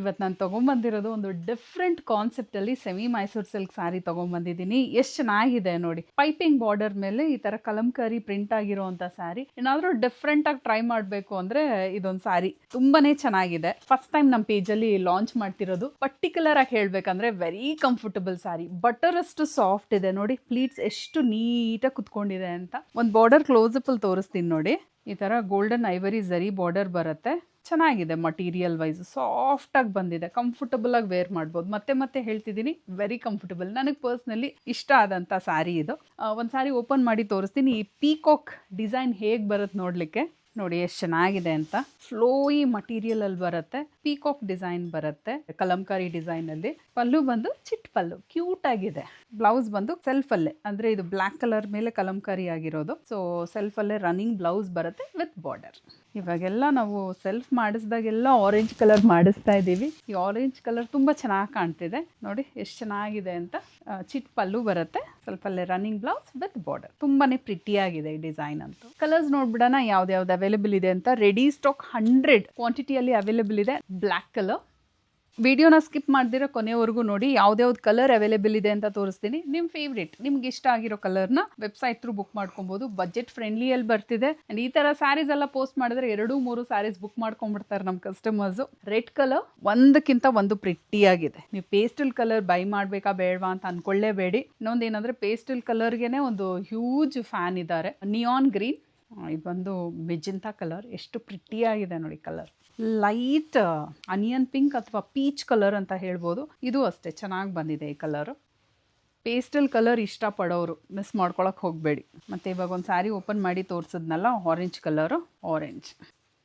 ಇವತ್ತು ನಾನು ತೊಗೊಂಬಂದಿರೋದು ಒಂದು ಡಿಫ್ರೆಂಟ್ ಕಾನ್ಸೆಪ್ಟಲ್ಲಿ ಸೆಮಿ ಮೈಸೂರು ಸಿಲ್ಕ್ ಸ್ಯಾರಿ ತೊಗೊಂಬಂದಿದ್ದೀನಿ. ಎಷ್ಟು ಚೆನ್ನಾಗಿದೆ ನೋಡಿ. ಪೈಪಿಂಗ್ ಬಾರ್ಡರ್ ಮೇಲೆ ಈ ಥರ ಕಲಂಕಾರಿ ಪ್ರಿಂಟ್ ಆಗಿರೋವಂಥ ಸ್ಯಾರಿ. ಏನಾದರೂ ಡಿಫ್ರೆಂಟಾಗಿ ಟ್ರೈ ಮಾಡಬೇಕು ಅಂದರೆ ಇದೊಂದು ಸ್ಯಾರಿ ತುಂಬಾ ಚೆನ್ನಾಗಿದೆ. ಫಸ್ಟ್ ಟೈಮ್ ನಮ್ಮ ಪೇಜಲ್ಲಿ ಲಾಂಚ್ ಮಾಡ್ತಿರೋದು. ಪರ್ಟಿಕ್ಯುಲರ್ ಆಗಿ ಹೇಳಬೇಕಂದ್ರೆ ವೆರಿ ಕಂಫರ್ಟಬಲ್ ಸ್ಯಾರಿ. ಬಟರ್ ಅಷ್ಟು ಸಾಫ್ಟ್ ಇದೆ ನೋಡಿ. ಪ್ಲೀಟ್ಸ್ ಎಷ್ಟು ನೀಟಾಗಿ ಕುತ್ಕೊಂಡಿದೆ ಅಂತ. ಒಂದು ಬಾರ್ಡರ್ ಕ್ಲೋಸಪ್ಪಲ್ಲಿ ತೋರಿಸ್ತೀನಿ ನೋಡಿ. ಈ ಥರ ಗೋಲ್ಡನ್ ಐವರಿ ಝರಿ ಬಾರ್ಡರ್ ಬರುತ್ತೆ. ಚೆನ್ನಾಗಿದೆ. ಮಟೀರಿಯಲ್ ವೈಸ್ ಸಾಫ್ಟಾಗಿ ಬಂದಿದೆ. ಕಂಫರ್ಟಬಲ್ ಆಗಿ ವೇರ್ ಮಾಡ್ಬೋದು. ಮತ್ತೆ ಹೇಳ್ತಿದ್ದೀನಿ, ವೆರಿ ಕಂಫರ್ಟಬಲ್. ನನಗೆ ಪರ್ಸ್ನಲಿ ಇಷ್ಟ ಆದಂಥ ಸ್ಯಾರಿ ಇದು. ಒಂದು ಸ್ಯಾರಿ ಓಪನ್ ಮಾಡಿ ತೋರಿಸ್ತೀನಿ. ಈ ಪೀಕಾಕ್ ಡಿಸೈನ್ ಹೇಗೆ ಬರುತ್ತೆ ನೋಡಲಿಕ್ಕೆ ನೋಡಿ ಎಷ್ಟು ಚೆನ್ನಾಗಿದೆ ಅಂತ. ಫ್ಲೋಯಿ ಮಟೀರಿಯಲ್ ಅಲ್ಲಿ ಬರುತ್ತೆ. ಪೀಕಾಕ್ ಡಿಸೈನ್ ಬರುತ್ತೆ ಕಲಂಕಾರಿ ಡಿಸೈನ್ ಅಲ್ಲಿ. ಪಲ್ಲು ಬಂದು ಚಿಟ್ ಪಲ್ಲು, ಕ್ಯೂಟ್ ಆಗಿದೆ. ಬ್ಲೌಸ್ ಬಂದು ಸೆಲ್ಫ್ ಅಲ್ಲೇ, ಅಂದ್ರೆ ಇದು ಬ್ಲಾಕ್ ಕಲರ್ ಮೇಲೆ ಕಲಂಕಾರಿ ಆಗಿರೋದು. ಸೊ ಸೆಲ್ಫ್ ಅಲ್ಲೇ ರನ್ನಿಂಗ್ ಬ್ಲೌಸ್ ಬರುತ್ತೆ ವಿತ್ ಬಾರ್ಡರ್. ಇವಾಗೆಲ್ಲ ನಾವು ಸೆಲ್ಫ್ ಮಾಡಿಸಿದಾಗೆಲ್ಲ ಆರೆಂಜ್ ಕಲರ್ ಮಾಡಿಸ್ತಾ ಇದ್ದೀವಿ. ಈ ಆರೆಂಜ್ ಕಲರ್ ತುಂಬ ಚೆನ್ನಾಗಿ ಕಾಣ್ತಿದೆ ನೋಡಿ ಎಷ್ಟು ಚೆನ್ನಾಗಿದೆ ಅಂತ. ಚಿಟ್ ಪಲ್ಲು ಬರುತ್ತೆ, ಸ್ವಲ್ಪ ಅಲ್ಲೇ ರನ್ನಿಂಗ್ ಬ್ಲೌಸ್ ವಿತ್ ಬಾರ್ಡರ್. ತುಂಬಾನೇ ಪ್ರಿಟಿಯಾಗಿದೆ ಈ ಡಿಸೈನ್ ಅಂತೂ. ಕಲರ್ಸ್ ನೋಡ್ಬಿಡೋಣ ಯಾವ್ದು ಅವೈಲೇಬಲ್ ಇದೆ ಅಂತ. ರೆಡಿ ಸ್ಟಾಕ್ 100 ಕ್ವಾಂಟಿಟಿಯಲ್ಲಿ ಅವೈಲೇಬಲ್ ಇದೆ. Black colour. ವಿಡಿಯೋನ ಸ್ಕಿಪ್ ಮಾಡ್ದಿರೋ ಕೊನೆವರೆಗೂ ನೋಡಿ. ಯಾವ್ದು ಕಲರ್ ಅವೈಲೇಬಲ್ ಇದೆ ಅಂತ ತೋರಿಸ್ತೀನಿ. ನಿಮ್ಮ ಫೇವ್ರೇಟ್, ನಿಮ್ಗೆ ಇಷ್ಟ ಆಗಿರೋ ಕಲರ್ನ ವೆಬ್ಸೈಟ್ ಥ್ರೂ ಬುಕ್ ಮಾಡ್ಕೊಬೋದು. ಬಜೆಟ್ ಫ್ರೆಂಡ್ಲಿಯಲ್ಲಿ ಬರ್ತಿದೆ. ಆ್ಯಂಡ್ ಈ ಥರ ಸ್ಯಾರೀಸ್ ಎಲ್ಲ ಪೋಸ್ಟ್ ಮಾಡಿದ್ರೆ 2-3 ಸ್ಯಾರೀಸ್ ಬುಕ್ ಮಾಡ್ಕೊಂಡ್ಬಿಡ್ತಾರೆ ನಮ್ಮ ಕಸ್ಟಮರ್ಸು. ರೆಡ್ ಕಲರ್ ಒಂದಕ್ಕಿಂತ ಒಂದು ಪ್ರಿಟ್ಟಿಯಾಗಿದೆ. ನೀವು ಪೇಸ್ಟಲ್ ಕಲರ್ ಬೈ ಮಾಡಬೇಕಾ ಬೇಡವಾ ಅಂತ ಅನ್ಕೊಳ್ಳೇಬೇಡಿ. ಇನ್ನೊಂದು ಏನಂದರೆ ಪೇಸ್ಟಲ್ ಕಲರ್ಗೆ ಒಂದು ಹ್ಯೂಜ್ ಫ್ಯಾನ್ ಇದ್ದಾರೆ. ನಿಯಾನ್ ಗ್ರೀನ್, ಇದು ಬಂದು ಮೆಜೆಂಟಾ ಕಲರ್. ಎಷ್ಟು ಪ್ರಿಟ್ಟಿಯಾಗಿದೆ ನೋಡಿ ಕಲರ್. ಲೈಟ್ ಅನಿಯನ್ ಪಿಂಕ್ ಅಥವಾ ಪೀಚ್ ಕಲರ್ ಅಂತ ಹೇಳ್ಬೋದು. ಇದು ಅಷ್ಟೇ ಚೆನ್ನಾಗಿ ಬಂದಿದೆ ಈ ಕಲರು. ಪೇಸ್ಟಲ್ ಕಲರ್ ಇಷ್ಟಪಡೋರು ಮಿಸ್ ಮಾಡ್ಕೊಳಕ್ಕೆ ಹೋಗಬೇಡಿ. ಮತ್ತು ಇವಾಗ ಒಂದು ಸ್ಯಾರಿ ಓಪನ್ ಮಾಡಿ ತೋರಿಸಿದ್ನಲ್ಲ, ಆರೆಂಜ್ ಕಲರು. ಆರೆಂಜ್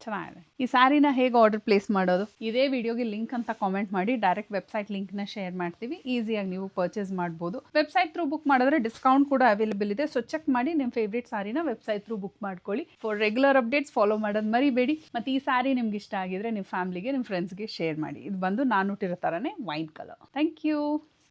ಚೆನ್ನಾಗಿದೆ. ಈ ಸ್ಯಾರಿನ ಹೇಗೆ ಆರ್ಡರ್ ಪ್ಲೇಸ್ ಮಾಡೋದು? ಇದೇ ವಿಡಿಯೋಗೆ ಲಿಂಕ್ ಅಂತ ಕಾಮೆಂಟ್ ಮಾಡಿ. ಡೈರೆಕ್ಟ್ ವೆಬ್ಸೈಟ್ ಲಿಂಕ್ನ ಶೇರ್ ಮಾಡ್ತೀವಿ. ಈಸಿಯಾಗಿ ನೀವು ಪರ್ಚೇಸ್ ಮಾಡ್ಬೋದು. ವೆಬ್ಸೈಟ್ ಥ್ರೂ ಬುಕ್ ಮಾಡಿದ್ರೆ ಡಿಸ್ಕೌಂಟ್ ಕೂಡ ಅವೈಲೇಬಲ್ ಇದೆ. ಸೊ ಚೆಕ್ ಮಾಡಿ ನಿಮ್ಮ ಫೇವ್ರೇಟ್ ಸ್ಯಾರಿನ ವೆಬ್ಸೈಟ್ ಥ್ರೂ ಬುಕ್ ಮಾಡ್ಕೊಳ್ಳಿ. ಫಾರ್ ರೆಗ್ಯುಲರ್ ಅಪ್ಡೇಟ್ಸ್ ಫಾಲೋ ಮಾಡೋದು ಮರಿಬೇಡಿ. ಮತ್ತು ಈ ಸ್ಯಾರಿ ನಿಮ್ಗೆ ಇಷ್ಟ ಆಗಿದ್ರೆ ನಿಮ್ಮ ಫ್ಯಾಮ್ಲಿಗೆ, ನಿಮ್ಮ ಫ್ರೆಂಡ್ಸ್ಗೆ ಶೇರ್ ಮಾಡಿ. ಇದು ಬಂದು ನಾನು ಉಟ್ಟಿರೋ ಥರನೇ ವೈನ್ ಕಲರ್. Thank you.